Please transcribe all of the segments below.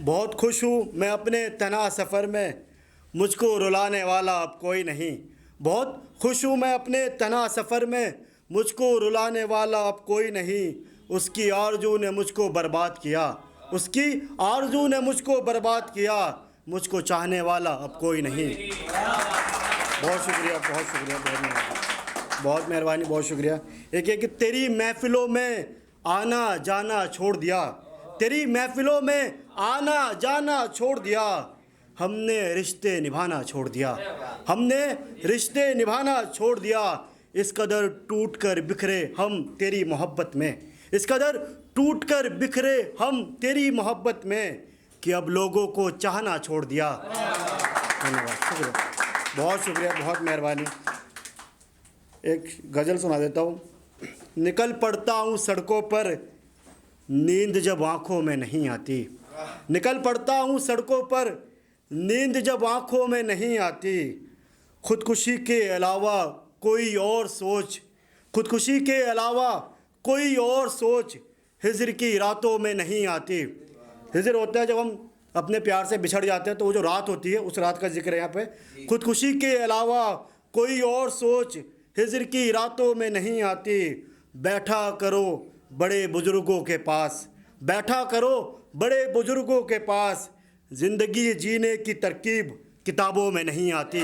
बहुत खुश हूँ मैं अपने तना सफ़र में, मुझको रुलाने वाला अब कोई नहीं। बहुत खुश हूँ मैं अपने तना सफ़र में, मुझको रुलाने वाला अब कोई नहीं। उसकी आरज़ू ने मुझको बर्बाद किया, उसकी आरज़ू ने मुझको बर्बाद किया, मुझको चाहने वाला अब कोई नहीं। बहुत शुक्रिया, बहुत शुक्रिया, बहुत मेहरबानी, बहुत शुक्रिया। एक एक तेरी महफ़िलों में आना जाना छोड़ दिया, तेरी महफ़िलों में आना जाना छोड़ दिया। हमने रिश्ते निभाना छोड़ दिया, हमने रिश्ते निभाना छोड़ दिया। इस कदर टूट कर बिखरे हम तेरी मोहब्बत में, इस कदर टूट कर बिखरे हम तेरी मोहब्बत में कि अब लोगों को चाहना छोड़ दिया। धन्यवाद, शुक्रिया, बहुत शुक्रिया, बहुत मेहरबानी। एक गज़ल सुना देता हूँ। निकल पड़ता हूँ सड़कों पर, नींद जब आँखों में नहीं आती। निकल पड़ता हूँ सड़कों पर, नींद जब आँखों में नहीं आती। खुदकुशी के अलावा कोई और सोच, खुदकुशी के अलावा कोई और सोच हिज्र की रातों में नहीं आती। हिज्र होता है जब हम अपने प्यार से बिछड़ जाते हैं, तो वो जो रात होती है उस रात का जिक्र है यहाँ पे। खुदकुशी के अलावा कोई और सोच हिज्र की रातों में नहीं आती। बैठा करो बड़े बुजुर्गों के पास, बैठा करो बड़े बुजुर्गों के पास। ज़िंदगी जीने की तरकीब किताबों में नहीं आती,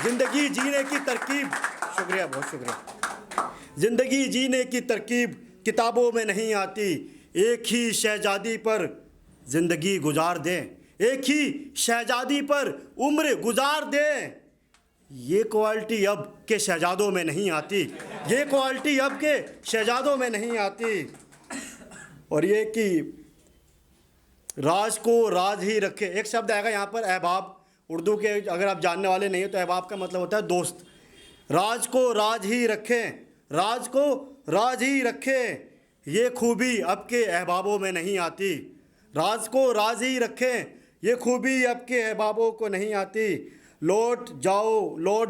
ज़िंदगी जीने की तरकीब, शुक्रिया, बहुत शुक्रिया। ज़िंदगी जीने की तरकीब किताबों में नहीं आती। एक ही शहजादी पर ज़िंदगी गुजार दें, एक ही शहजादी पर उम्र गुजार दें। ये क्वालिटी अब के शहजादों में नहीं आती, ये क्वालिटी अब के शहजादों में नहीं आती। और ये कि राज को राज ही रखे, एक शब्द आएगा यहाँ पर अहबाब। उर्दू के अगर आप जानने वाले नहीं हो तो अहबाब का मतलब होता है दोस्त। राज को राज ही रखें, राज को राज ही रखें, ये खूबी अब के अहबाबों में नहीं आती। राज को राज ही रखें, ये खूबी अब के अहबाबों को नहीं आती। लौट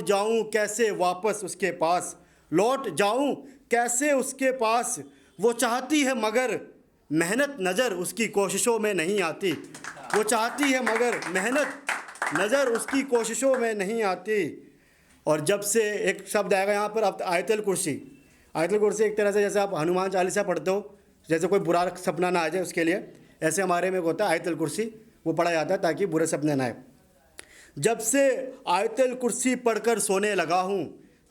जाऊं कैसे वापस उसके पास, लौट जाऊं कैसे उसके पास। वो चाहती है मगर मेहनत नज़र उसकी कोशिशों में नहीं आती, वो चाहती है मगर मेहनत नज़र उसकी कोशिशों में नहीं आती। और जब से एक शब्द आएगा यहाँ पर, अब आयतुल कुर्सी। आयतुल कुर्सी एक तरह से जैसे आप हनुमान चालीसा पढ़ते हो, जैसे कोई बुरा सपना ना आ जाए उसके लिए, ऐसे हमारे में होता है आयतुल कुर्सी, वो पढ़ा जाता है ताकि बुरे सपने ना आए। जब से आयतुल कुर्सी पढ़कर सोने लगा हूँ,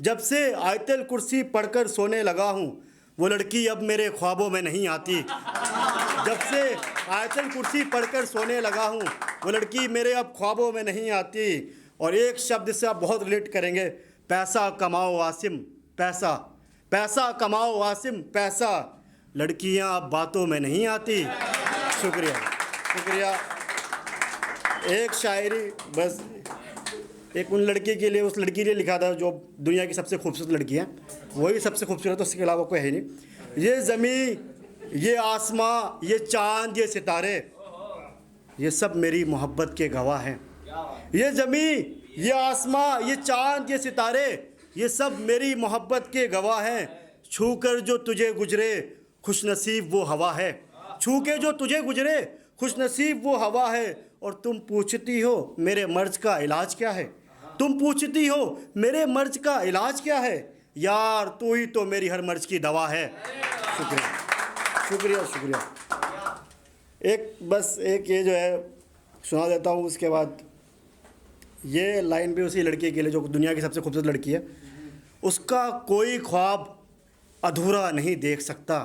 जब से आयतुल कुर्सी पढ़कर सोने लगा हूँ, वो लड़की अब मेरे ख्वाबों में नहीं आती। जब से आयतुल कुर्सी पढ़कर सोने लगा हूँ, वो लड़की मेरे अब ख्वाबों में नहीं आती। और एक शब्द से आप बहुत रिलेट करेंगे, पैसा कमाओ आसिम, पैसा, पैसा कमाओ आसिम, पैसा। लड़कियाँ अब बातों में नहीं आती। शुक्रिया, शुक्रिया। एक शायरी बस एक उन लड़की के लिए, उस लड़की के लिए लिखा था जो दुनिया की सबसे खूबसूरत लड़की है, वही सबसे खूबसूरत, उसके अलावा कोई है नहीं। ये ज़मीं, ये आसमां, ये चांद, ये सितारे, ये सब मेरी मोहब्बत के गवाह हैं। ये ज़मीं, ये आसमां, ये चांद, ये सितारे, ये सब मेरी मोहब्बत के गवाह हैं। छू कर जो तुझे गुजरे खुशनसीब वो हवा है, छू के जो तुझे गुजरे खुशनसीब वो हवा है। और तुम पूछती हो मेरे मर्ज का इलाज क्या है, तुम पूछती हो मेरे मर्ज का इलाज क्या है। यार तू ही तो मेरी हर मर्ज की दवा है। शुक्रिया, शुक्रिया, शुक्रिया। एक बस एक ये जो है सुना देता हूँ, उसके बाद ये लाइन भी उसी लड़की के लिए जो दुनिया की सबसे खूबसूरत लड़की है। उसका कोई ख्वाब अधूरा नहीं देख सकता,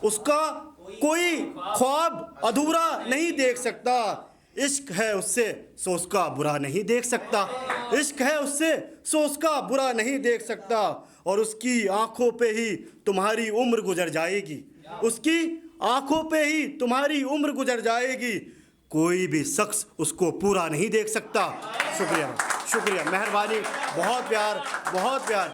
उसका कोई ख्वाब अधूरा नहीं देख सकता। इश्क है उससे सो उसका बुरा नहीं देख सकता, इश्क है उससे सो उसका बुरा नहीं देख सकता। और उसकी आंखों पे ही तुम्हारी उम्र गुजर जाएगी, उसकी आंखों पे ही तुम्हारी उम्र गुजर जाएगी। कोई भी शख्स उसको पूरा नहीं देख सकता। शुक्रिया, शुक्रिया, मेहरबानी, बहुत प्यार, बहुत प्यार।